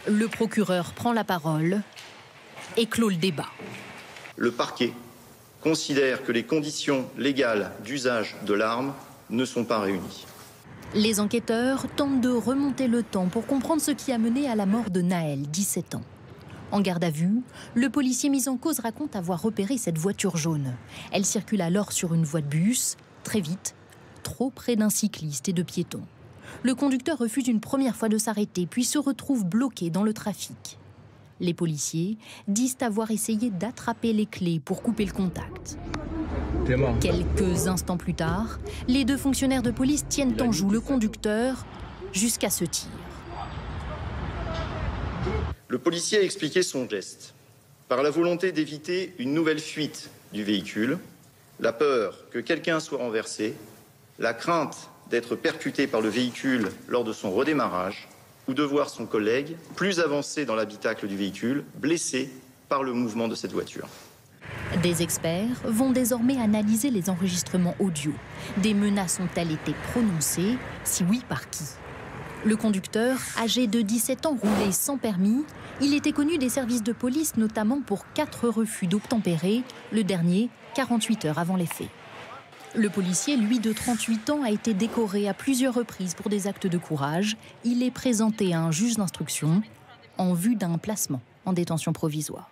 Le procureur prend la parole et clôt le débat. Le parquet considère que les conditions légales d'usage de l'arme ne sont pas réunies. Les enquêteurs tentent de remonter le temps pour comprendre ce qui a mené à la mort de Naël, 17 ans. En garde à vue, le policier mis en cause raconte avoir repéré cette voiture jaune. Elle circule alors sur une voie de bus, très vite, trop près d'un cycliste et de piétons. Le conducteur refuse une première fois de s'arrêter, puis se retrouve bloqué dans le trafic. Les policiers disent avoir essayé d'attraper les clés pour couper le contact. Quelques instants plus tard, les deux fonctionnaires de police tiennent en joue le conducteur jusqu'à ce tir. Le policier a expliqué son geste par la volonté d'éviter une nouvelle fuite du véhicule, la peur que quelqu'un soit renversé, la crainte d'être percuté par le véhicule lors de son redémarrage ou de voir son collègue, plus avancé dans l'habitacle du véhicule, blessé par le mouvement de cette voiture. Des experts vont désormais analyser les enregistrements audio. Des menaces ont-elles été prononcées? Si oui, par qui? Le conducteur, âgé de 17 ans, roulait sans permis. Il était connu des services de police, notamment pour 4 refus d'obtempérer, le dernier 48 heures avant les faits. Le policier, lui de 38 ans, a été décoré à plusieurs reprises pour des actes de courage. Il est présenté à un juge d'instruction en vue d'un placement en détention provisoire.